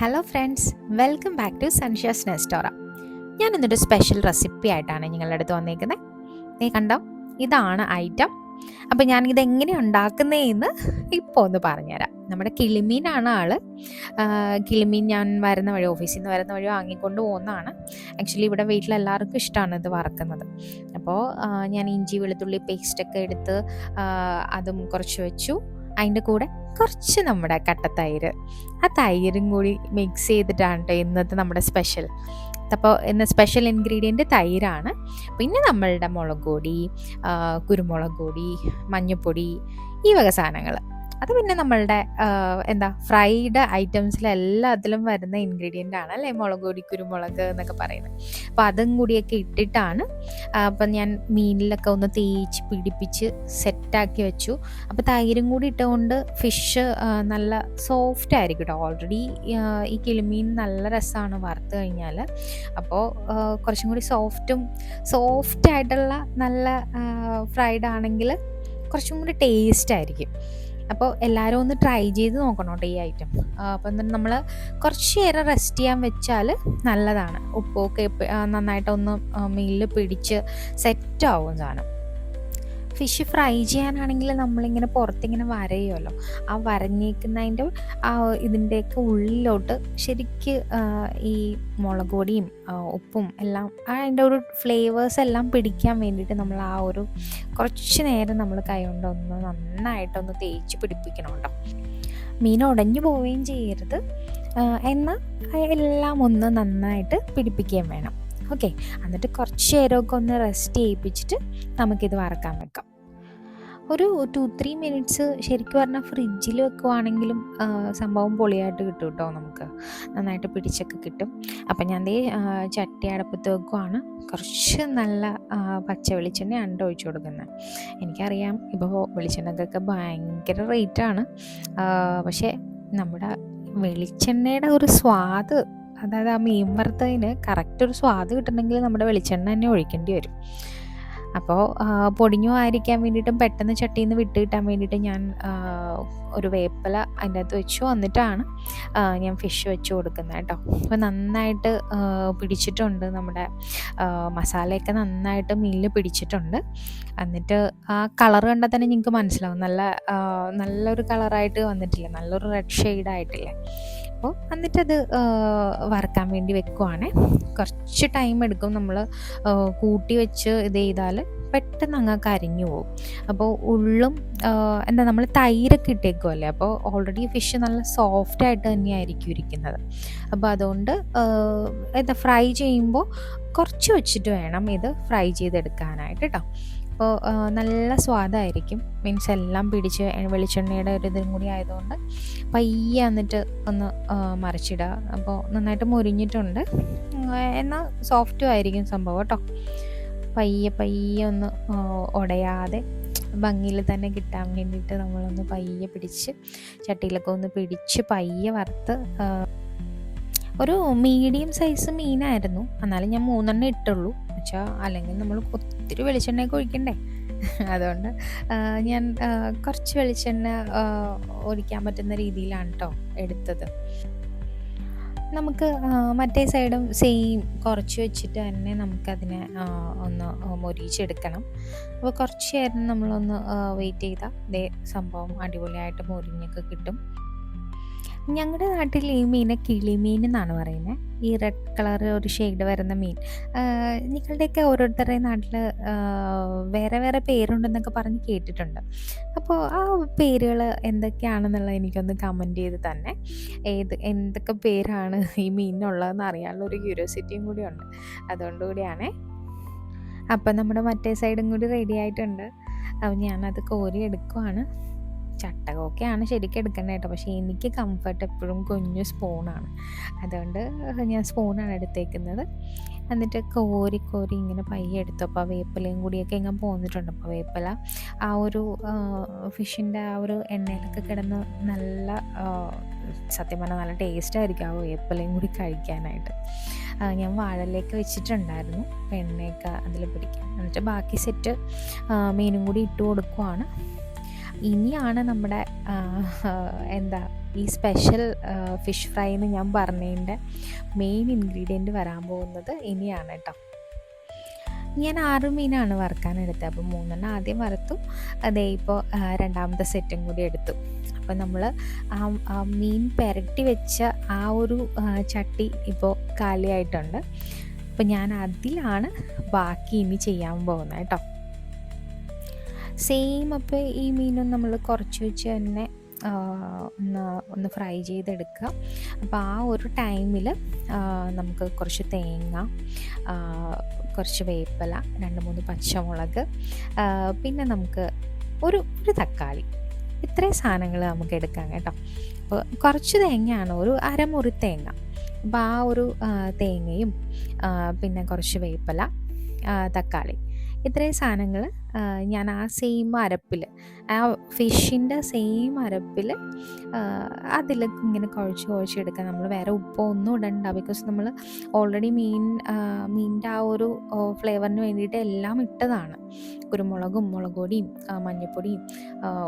Hello friends, welcome back to സൺഷാസ് നെസ്റ്റോറ. ഞാൻ ഇന്നൊരു സ്പെഷ്യൽ റെസിപ്പി ആയിട്ടാണ് നിങ്ങളുടെ അടുത്ത് വന്നേക്കുന്നത്. നീ കണ്ടോ, ഇതാണ് ഐറ്റം. അപ്പം ഞാനിത് എങ്ങനെയാണ് ഉണ്ടാക്കുന്നതെന്ന് ഇപ്പോൾ ഒന്ന് പറഞ്ഞുതരാം. നമ്മുടെ കിളിമീനാണ് ആള്. കിളിമീൻ ഞാൻ വരുന്ന വഴി, ഓഫീസിൽ നിന്ന് വരുന്ന വഴി വാങ്ങിക്കൊണ്ട് പോകുന്നതാണ്. ആക്ച്വലി ഇവിടെ വീട്ടിലെല്ലാവർക്കും ഇഷ്ടമാണ് ഇത് വറക്കുന്നത്. അപ്പോൾ ഞാൻ ഇഞ്ചി വെളുത്തുള്ളി പേസ്റ്റൊക്കെ എടുത്ത് അതും കുറച്ച് വെച്ചു. അതിൻ്റെ കൂടെ കുറച്ച് നമ്മുടെ കട്ടത്തൈര്, ആ തൈരും കൂടി മിക്സ് ചെയ്തിട്ടാണ് കേട്ടോ ഇന്നത്തെ നമ്മുടെ സ്പെഷ്യൽ. അപ്പോൾ ഇന്ന് സ്പെഷ്യൽ ഇൻഗ്രീഡിയൻറ്റ് തൈരാണ്. പിന്നെ നമ്മളുടെ മുളക് പൊടി, കുരുമുളക് പൊടി, മഞ്ഞൾപ്പൊടി, ഈ വക സാധനങ്ങൾ. അത് പിന്നെ നമ്മളുടെ ഫ്രൈഡ് ഐറ്റംസിലെല്ലാത്തിലും വരുന്ന ഇൻഗ്രീഡിയൻ്റ് ആണ് അല്ലേ, മുളക് പൊടി, കുരുമുളക് എന്നൊക്കെ പറയുന്നത്. അപ്പോൾ അതും കൂടിയൊക്കെ ഇട്ടിട്ടാണ്. അപ്പം ഞാൻ മീനിലൊക്കെ ഒന്ന് തേച്ച് പിടിപ്പിച്ച് സെറ്റാക്കി വെച്ചു. അപ്പോൾ തൈരും കൂടി ഇട്ടുകൊണ്ട് ഫിഷ് നല്ല സോഫ്റ്റ് ആയിരിക്കും കേട്ടോ. ഓൾറെഡി ഈ കിളിമീൻ നല്ല രസമാണ് വറുത്ത് കഴിഞ്ഞാൽ. അപ്പോൾ കുറച്ചും കൂടി സോഫ്റ്റായിട്ടുള്ള നല്ല ഫ്രൈഡ് ആണെങ്കിൽ കുറച്ചും കൂടി ടേസ്റ്റ് ആയിരിക്കും. അപ്പോൾ എല്ലാവരും ഒന്ന് ട്രൈ ചെയ്ത് നോക്കണം കേട്ടോ ഈ ഐറ്റം. അപ്പം നമ്മൾ കുറച്ച് നേരം റെസ്റ്റ് ചെയ്യാൻ വെച്ചാൽ നല്ലതാണ്. ഉപ്പൊക്കെ നന്നായിട്ടൊന്ന് മീനിൽ പിടിച്ച് സെറ്റാവും സാധനം. ഫിഷ് ഫ്രൈ ചെയ്യാനാണെങ്കിൽ നമ്മളിങ്ങനെ പുറത്തിങ്ങനെ വരയുമല്ലോ, ആ വരഞ്ഞേക്കുന്നതിൻ്റെ ഇതിൻ്റെയൊക്കെ ഉള്ളിലോട്ട് ശരിക്ക് ഈ മുളക് പൊടിയും ഉപ്പും എല്ലാം അതിൻ്റെ ഒരു ഫ്ലേവേഴ്സ് എല്ലാം പിടിക്കാൻ വേണ്ടിയിട്ട് നമ്മൾ ആ ഒരു കുറച്ച് നേരം നമ്മൾ കൈ കൊണ്ടൊന്ന് നന്നായിട്ടൊന്ന് തേച്ച് പിടിപ്പിക്കണം കേട്ടോ. മീൻ ഉടഞ്ഞു പോവുകയും ചെയ്യരുത്, എന്നാൽ എല്ലാം ഒന്ന് നന്നായിട്ട് പിടിപ്പിക്കുകയും വേണം. ഓക്കെ, എന്നിട്ട് കുറച്ച് നേരമൊക്കെ ഒന്ന് റെസ്റ്റ് ചെയ്യിപ്പിച്ചിട്ട് നമുക്കിത് വറക്കാൻ വെക്കാം. ഒരു 2-3 മിനിറ്റ്സ് ശരിക്കും പറഞ്ഞാൽ ഫ്രിഡ്ജിൽ വെക്കുവാണെങ്കിലും സംഭവം പൊളിയായിട്ട് കിട്ടും കേട്ടോ. നമുക്ക് നന്നായിട്ട് പിടിച്ചൊക്കെ കിട്ടും. അപ്പം ഞാൻ ചട്ടി അടപ്പത്ത് വെക്കുവാണ്. കുറച്ച് നല്ല പച്ച വെളിച്ചെണ്ണയാണ് ഒഴിച്ചു കൊടുക്കുന്നത്. എനിക്കറിയാം ഇപ്പോൾ വെളിച്ചെണ്ണക്കൊക്കെ ഭയങ്കര റേറ്റാണ്, പക്ഷേ നമ്മുടെ വെളിച്ചെണ്ണയുടെ ഒരു സ്വാദ്, അതായത് ആ മീൻ വറുത്തതിന് കറക്റ്റ് ഒരു സ്വാദ് കിട്ടണമെങ്കിൽ നമ്മുടെ വെളിച്ചെണ്ണ തന്നെ ഒഴിക്കേണ്ടി വരും. അപ്പോൾ പൊടിഞ്ഞു ആയിരിക്കാൻ വേണ്ടിയിട്ടും പെട്ടെന്ന് ചട്ടിയിൽ നിന്ന് വിട്ട് കിട്ടാൻ വേണ്ടിയിട്ട് ഞാൻ ഒരു വേപ്പില അതിൻ്റെ അകത്ത് വെച്ചു. വന്നിട്ടാണ് ഞാൻ ഫിഷ് വെച്ച് കൊടുക്കുന്നത് കേട്ടോ. അപ്പോൾ നന്നായിട്ട് പിടിച്ചിട്ടുണ്ട്, നമ്മുടെ മസാലയൊക്കെ നന്നായിട്ട് മീനിൽ പിടിച്ചിട്ടുണ്ട്. എന്നിട്ട് ആ കളർ കണ്ടാൽ തന്നെ നിങ്ങൾക്ക് മനസ്സിലാവും, നല്ലൊരു കളറായിട്ട് വന്നിട്ടില്ലേ, നല്ലൊരു റെഡ് ഷെയ്ഡായിട്ടില്ലേ. അപ്പോൾ എന്നിട്ടത് വറുക്കാൻ വേണ്ടി വെക്കുവാണേ. കുറച്ച് ടൈം എടുക്കും. നമ്മൾ കൂട്ടി വെച്ച് ഇത് ചെയ്താൽ പെട്ടെന്ന് അങ്ങ് കരിഞ്ഞു പോകും. അപ്പോൾ ഉള്ളും നമ്മൾ തൈരൊക്കെ ഇട്ടേക്കുമല്ലേ, അപ്പോൾ ഓൾറെഡി ഫിഷ് നല്ല സോഫ്റ്റായിട്ട് തന്നെയായിരിക്കും ഇരിക്കുന്നത്. അപ്പോൾ അതുകൊണ്ട് ഫ്രൈ ചെയ്യുമ്പോൾ കുറച്ച് വെച്ചിട്ട് വേണം ഇത് ഫ്രൈ ചെയ്തെടുക്കാനായിട്ട് കേട്ടോ. അപ്പോൾ നല്ല സ്വാദായിരിക്കും. മീൻസ് എല്ലാം പിടിച്ച് വെളിച്ചെണ്ണയുടെ ഒരു ഇതും കൂടി ആയതുകൊണ്ട് പയ്യെ എന്നിട്ട് ഒന്ന് മറിച്ചിടുക. അപ്പോൾ നന്നായിട്ട് മുരിഞ്ഞിട്ടുണ്ട്, എന്നാൽ സോഫ്റ്റും ആയിരിക്കും സംഭവം കേട്ടോ. പയ്യെ ഒന്ന് ഉടയാതെ ഭംഗിയിൽ തന്നെ കിട്ടാൻ വേണ്ടിയിട്ട് നമ്മളൊന്ന് പയ്യെ പിടിച്ച് ചട്ടിയിലൊക്കെ ഒന്ന് പിടിച്ച് പയ്യെ വറുത്ത്. ഒരു മീഡിയം സൈസ് മീനായിരുന്നു, എന്നാലും ഞാൻ 3 ഇട്ടുള്ളൂ. വെച്ചാൽ അല്ലെങ്കിൽ നമ്മൾ ഒത്തിരി വെളിച്ചെണ്ണയൊക്കെ ഒഴിക്കണ്ടേ, അതുകൊണ്ട് ഞാൻ കുറച്ച് വെളിച്ചെണ്ണ ഒഴിക്കാൻ പറ്റുന്ന രീതിയിലാണ് കേട്ടോ എടുത്തത്. നമുക്ക് മറ്റേ സൈഡും സെയിം കുറച്ച് വെച്ചിട്ട് തന്നെ നമുക്കതിനെ ഒന്ന് മൊരിച്ചെടുക്കണം. അപ്പോൾ കുറച്ച് നേരം നമ്മളൊന്ന് വെയിറ്റ് ചെയ്താൽ ഇതേ സംഭവം അടിപൊളിയായിട്ട് മൊരിഞ്ഞൊക്കെ കിട്ടും. ഞങ്ങളുടെ നാട്ടിൽ ഈ മീനെ കിളിമീൻ എന്നാണ് പറയുന്നത്, ഈ റെഡ് കളർ ഒരു ഷെയ്ഡ് വരുന്ന മീൻ. നിങ്ങളുടെയൊക്കെ ഓരോരുത്തരുടെയും നാട്ടിൽ വേറെ വേറെ പേരുണ്ടെന്നൊക്കെ പറഞ്ഞ് കേട്ടിട്ടുണ്ട്. അപ്പോൾ ആ പേരുകൾ എന്തൊക്കെയാണെന്നുള്ളത് എനിക്കൊന്ന് കമൻറ്റ് ചെയ്ത് തന്നെ, എന്തൊക്കെ പേരാണ് ഈ മീനിനുള്ളതെന്ന് അറിയാനുള്ള ഒരു ക്യൂരിയോസിറ്റിയും കൂടിയുണ്ട്, അതുകൊണ്ട് കൂടിയാണേ. അപ്പം നമ്മുടെ മറ്റേ സൈഡും കൂടി റെഡി ആയിട്ടുണ്ട്. അപ്പോൾ ഞാനത് കോരി എടുക്കുവാണ്. ചട്ടകമൊക്കെയാണ് ശരിക്കും എടുക്കേണ്ടത് കേട്ടോ, പക്ഷേ എനിക്ക് കംഫർട്ട് എപ്പോഴും കുഞ്ഞു സ്പൂണാണ്, അതുകൊണ്ട് ഞാൻ സ്പൂണാണ് എടുത്തേക്കുന്നത്. എന്നിട്ട് കോരി ഇങ്ങനെ പയ്യെ എടുത്തു. അപ്പോൾ വേപ്പിലയും കൂടിയൊക്കെ ഇങ്ങനെ പോന്നിട്ടുണ്ട്. അപ്പോൾ വേപ്പില ആ ഒരു ഫിഷിൻ്റെ ആ ഒരു എണ്ണയിലൊക്കെ കിടന്ന് നല്ല സത്യം പറഞ്ഞാൽ നല്ല ടേസ്റ്റായിരിക്കും ആ വേപ്പിലയും കൂടി കഴിക്കാനായിട്ട്. ഞാൻ വാഴയിലേക്ക് വെച്ചിട്ടുണ്ടായിരുന്നു എണ്ണയൊക്കെ അതിൽ പിടിക്കാൻ. എന്നിട്ട് ബാക്കി സെറ്റ് മീനും കൂടി ഇട്ട് കൊടുക്കുവാണ്. ഇനിയാണ് നമ്മുടെ എന്താ ഈ സ്പെഷ്യൽ ഫിഷ് ഫ്രൈ എന്ന് ഞാൻ പറഞ്ഞതിൻ്റെ മെയിൻ ഇൻഗ്രീഡിയൻറ്റ് വരാൻ പോകുന്നത് ഇനിയാണ് കേട്ടോ. ഞാൻ 6 മീനാണ് വറുക്കാനെടുത്തത്. അപ്പോൾ 3 ആദ്യം വറുത്തു. അതേ ഇപ്പോൾ രണ്ടാമത്തെ സെറ്റും കൂടി എടുത്തു. അപ്പോൾ നമ്മൾ ആ മീൻ പുരട്ടി വെച്ച ആ ഒരു ചട്ടി ഇപ്പോൾ കാലിയായിട്ടുണ്ട്. അപ്പോൾ ഞാൻ അതിലാണ് ബാക്കി ഇനി ചെയ്യാൻ പോകുന്നത് കേട്ടോ. സെയിം അപ്പോൾ ഈ മീനും നമ്മൾ കുറച്ച് വെച്ച് തന്നെ ഒന്ന് ഫ്രൈ ചെയ്തെടുക്കുക. അപ്പോൾ ആ ഒരു ടൈമിൽ നമുക്ക് കുറച്ച് തേങ്ങ, കുറച്ച് വേപ്പില, 2-3 പച്ചമുളക്, പിന്നെ നമുക്ക് ഒരു തക്കാളി, ഇത്രയും സാധനങ്ങൾ നമുക്ക് എടുക്കാം കേട്ടോ. അപ്പോൾ കുറച്ച് തേങ്ങയാണ്, ഒരു അരമുറി തേങ്ങ. അപ്പോൾ ആ ഒരു തേങ്ങയും പിന്നെ കുറച്ച് വേപ്പില, തക്കാളി, ഇത്രയും സാധനങ്ങൾ ഞാൻ ആ സെയിം അരപ്പിൽ, ആ ഫിഷിൻ്റെ സെയിം അരപ്പിൽ അതിൽ ഇങ്ങനെ കുഴച്ചെടുക്കുക. നമ്മൾ വേറെ ഉപ്പോ ഒന്നും ഇടണ്ട. ബിക്കോസ് നമ്മൾ ഓൾറെഡി മീനിൻ്റെ ആ ഒരു ഫ്ലേവറിന് വേണ്ടിയിട്ട് എല്ലാം ഇട്ടതാണ്. കുരുമുളകും, മുളക് പൊടിയും, മഞ്ഞൾപ്പൊടിയും,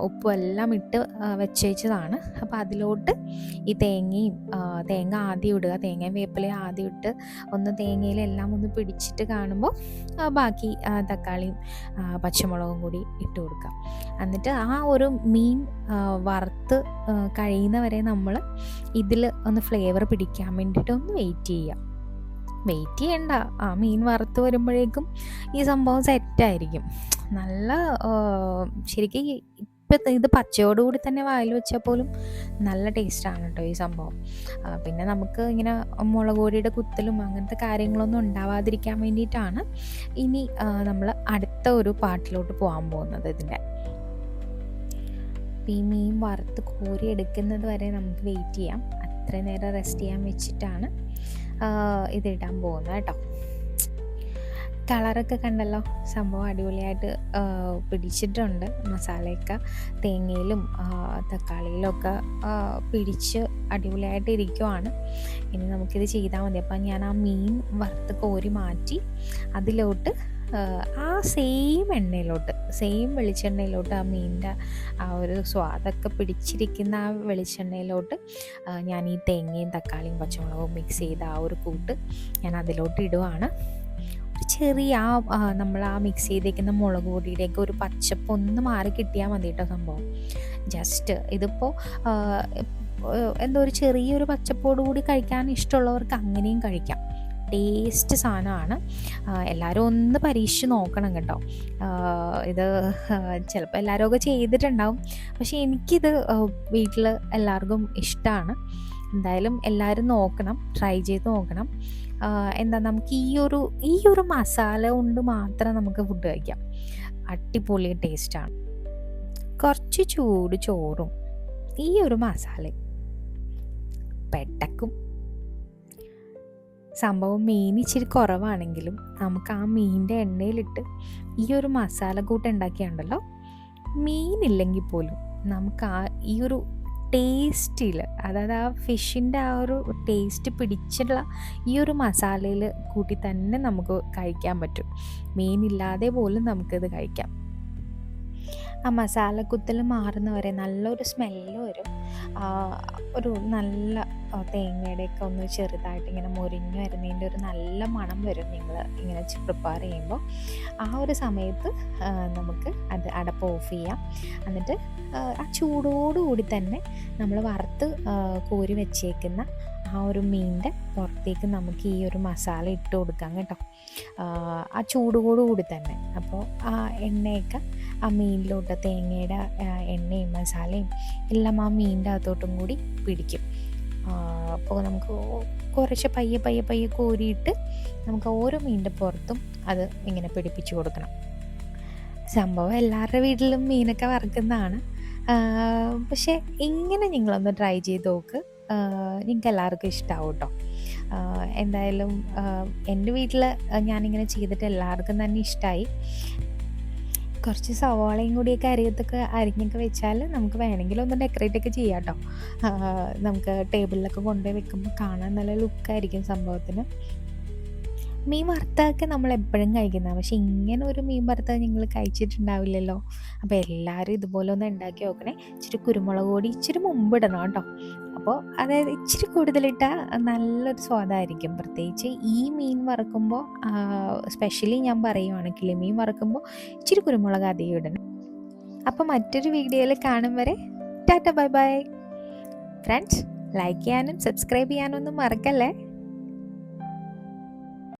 ഉപ്പും എല്ലാം ഇട്ട് വെച്ചതാണ്. അപ്പോൾ അതിലോട്ട് ഈ തേങ്ങ ആദ്യം ഇടുക. തേങ്ങയും വേപ്പിലയും ആദ്യം ഇട്ട് ഒന്ന് തേങ്ങയിലെല്ലാം ഒന്ന് പിടിച്ചിട്ട് കാണുമ്പോൾ ബാക്കി തക്കാളിയും പച്ചമുളകും കൂടി ഇട്ട് കൊടുക്കാം. എന്നിട്ട് ആ ഒരു മീൻ വറുത്ത് കഴിയുന്നവരെ നമ്മൾ ഇതിൽ ഒന്ന് ഫ്ലേവർ പിടിക്കാൻ വേണ്ടിയിട്ട് ഒന്ന് വെയിറ്റ് ചെയ്യണ്ട. ആ മീൻ വറുത്ത് വരുമ്പോഴേക്കും ഈ സംഭവം സെറ്റായിരിക്കും. നല്ല ശരിക്കും ഇപ്പം ഇത് പച്ചയോടുകൂടി തന്നെ വായിൽ വെച്ചാൽ പോലും നല്ല ടേസ്റ്റാണ് കേട്ടോ ഈ സംഭവം. പിന്നെ നമുക്ക് ഇങ്ങനെ മുളക് പൊടിയുടെ കുത്തലും അങ്ങനത്തെ കാര്യങ്ങളൊന്നും ഉണ്ടാവാതിരിക്കാൻ വേണ്ടിയിട്ടാണ് ഇനി നമ്മൾ അടുത്ത ഒരു പാർട്ടിലോട്ട് പോകാൻ പോകുന്നത് ഇതിൻ്റെ. ഈ മീൻ വറുത്ത് കോരി എടുക്കുന്നത് വരെ നമുക്ക് വെയിറ്റ് ചെയ്യാം. അത്ര നേരം റെസ്റ്റ് ചെയ്യാൻ വെച്ചിട്ടാണ് ഇതിടാൻ പോകുന്നത് കേട്ടോ. കളറൊക്കെ കണ്ടല്ലോ, സംഭവം അടിപൊളിയായിട്ട് പിടിച്ചിട്ടുണ്ട്. മസാലയൊക്കെ തേങ്ങയിലും തക്കാളിയിലും ഒക്കെ പിടിച്ച് അടിപൊളിയായിട്ട് ഇരിക്കുവാണ്. ഇനി നമുക്കിത് ചെയ്താൽ മതി. അപ്പം ഞാൻ ആ മീൻ വറുത്ത് കോരി മാറ്റി അതിലോട്ട് ആ സെയിം വെളിച്ചെണ്ണയിലോട്ട് ആ മീനിൻ്റെ ആ ഒരു സ്വാദൊക്കെ പിടിച്ചിരിക്കുന്ന ആ വെളിച്ചെണ്ണയിലോട്ട് ഞാൻ ഈ തേങ്ങയും തക്കാളിയും പച്ചമുളകും മിക്സ് ചെയ്ത ആ ഒരു കൂട്ട് ഞാൻ അതിലോട്ട് ഇടുവാണ്. ചെറിയ നമ്മൾ ആ മിക്സ് ചെയ്തേക്കുന്ന മുളക് പൊടിയുടെയൊക്കെ ഒരു പച്ചപ്പ് ഒന്ന് മാറി കിട്ടിയാൽ മതി കേട്ടോ സംഭവം. ജസ്റ്റ് ഇതിപ്പോൾ എന്തോ ഒരു ചെറിയൊരു പച്ചപ്പോടുകൂടി കഴിക്കാൻ ഇഷ്ടമുള്ളവർക്ക് അങ്ങനെയും കഴിക്കാം. ടേസ്റ്റ് സാധനമാണ്. എല്ലാവരും ഒന്ന് പരീക്ഷിച്ച് നോക്കണം കേട്ടോ. ഇത് ചിലപ്പോൾ എല്ലാവരും ഒക്കെ ചെയ്തിട്ടുണ്ടാവും, പക്ഷേ എനിക്കിത് വീട്ടിൽ എല്ലാവർക്കും ഇഷ്ടമാണ്. എന്തായാലും എല്ലാവരും നോക്കണം, ട്രൈ ചെയ്ത് നോക്കണം. എന്താ നമുക്ക് ഈ ഒരു മസാല കൊണ്ട് മാത്രം നമുക്ക് ഫുഡ് കഴിക്കാം. അടിപൊളി ടേസ്റ്റാണ്. കുറച്ച് ചൂട് ചോറും ഈ ഒരു മസാല പെട്ടക്കും. സംഭവം മീൻ ഇച്ചിരി കുറവാണെങ്കിലും നമുക്ക് ആ മീനിൻ്റെ എണ്ണയിലിട്ട് ഈ ഒരു മസാല കൂട്ട് ഉണ്ടാക്കിയുണ്ടല്ലോ, മീനില്ലെങ്കിൽ പോലും നമുക്ക് ഈ ഒരു ടേസ്റ്റിൽ, അതായത് ആ ഫിഷിൻ്റെ ആ ഒരു ടേസ്റ്റ് പിടിച്ചുള്ള ഈ ഒരു മസാലയിൽ കൂട്ടി തന്നെ നമുക്ക് കഴിക്കാൻ പറ്റും. മീനില്ലാതെ പോലും നമുക്കിത് കഴിക്കാം. ആ മസാലക്കുത്തൽ മാറുന്നവരെ നല്ലൊരു സ്മെല്ല് വരും. ഒരു നല്ല തേങ്ങയുടെയൊക്കെ ഒന്ന് ചെറുതായിട്ട് ഇങ്ങനെ മുരിഞ്ഞ് വരുന്നതിൻ്റെ ഒരു നല്ല മണം വരും നിങ്ങൾ ഇങ്ങനെ പ്രിപ്പയർ ചെയ്യുമ്പോൾ. ആ ഒരു സമയത്ത് നമുക്ക് അത് അടപ്പ് ഓഫ് ചെയ്യാം. എന്നിട്ട് ആ ചൂടോടുകൂടി തന്നെ നമ്മൾ വറുത്ത് കോരി വെച്ചേക്കുന്ന ആ ഒരു മീനിൻ്റെ പുറത്തേക്ക് നമുക്ക് ഈ ഒരു മസാല ഇട്ട് കൊടുക്കാം കേട്ടോ, ആ ചൂടോടുകൂടി തന്നെ. അപ്പോൾ ആ എണ്ണയൊക്കെ ആ മീനിലോട്ട്, തേങ്ങയുടെ എണ്ണയും മസാലയും എല്ലാം ആ മീനിൻ്റെ അകത്തോട്ടും കൂടി പിടിക്കും. അപ്പോൾ നമുക്ക് കുറച്ച് പയ്യെ കോരിയിട്ട് നമുക്ക് ഓരോ മീനിൻ്റെ പുറത്തും അത് ഇങ്ങനെ പിടിപ്പിച്ച് കൊടുക്കണം. സംഭവം എല്ലാവരുടെ വീട്ടിലും മീനൊക്കെ വറുക്കുന്നതാണ്. പക്ഷേ ഇങ്ങനെ നിങ്ങളൊന്ന് ട്രൈ ചെയ്ത് നോക്ക്, നിങ്ങൾക്ക് എല്ലാവർക്കും ഇഷ്ടമാവും കേട്ടോ. എന്തായാലും എൻ്റെ വീട്ടിൽ ഞാനിങ്ങനെ ചെയ്തിട്ട് എല്ലാവർക്കും തന്നെ ഇഷ്ടമായി. കുറച്ച് സവാളയും കൂടിയൊക്കെ അരിഞ്ഞൊക്കെ വെച്ചാൽ നമുക്ക് വേണമെങ്കിൽ ഒന്ന് ഡെക്കറേറ്റ് ഒക്കെ ചെയ്യാം കേട്ടോ. നമുക്ക് ടേബിളിലൊക്കെ കൊണ്ടുപോയി വെക്കുമ്പോൾ കാണാൻ നല്ല ലുക്കായിരിക്കും സംഭവത്തിന്. മീൻ വറുത്തതൊക്കെ നമ്മൾ എപ്പോഴും കഴിക്കുന്നതാണ്, പക്ഷേ ഇങ്ങനെ ഒരു മീൻ വറുത്തത് നിങ്ങൾ കഴിച്ചിട്ടുണ്ടാവില്ലല്ലോ. അപ്പോൾ എല്ലാവരും ഇതുപോലെ ഒന്ന് ഉണ്ടാക്കി നോക്കണേ. ഇച്ചിരി കുരുമുളക് പൊടി ഇച്ചിരി മുമ്പ് ഇടണം കേട്ടോ. അപ്പോൾ അതായത് ഇച്ചിരി കൂടുതലിട്ടാൽ നല്ലൊരു സ്വാദായിരിക്കും. പ്രത്യേകിച്ച് ഈ മീൻ വറുക്കുമ്പോൾ, സ്പെഷ്യലി ഞാൻ പറയുവാണ്, കിളിമീൻ വറുക്കുമ്പോൾ ഇച്ചിരി കുരുമുളക് അധികം ഇടണം. അപ്പോൾ മറ്റൊരു വീഡിയോയിൽ കാണും വരെ Tata bye bye. Friends, like ചെയ്യാനും സബ്സ്ക്രൈബ് ചെയ്യാനും ഒന്നും മറക്കല്ലേ.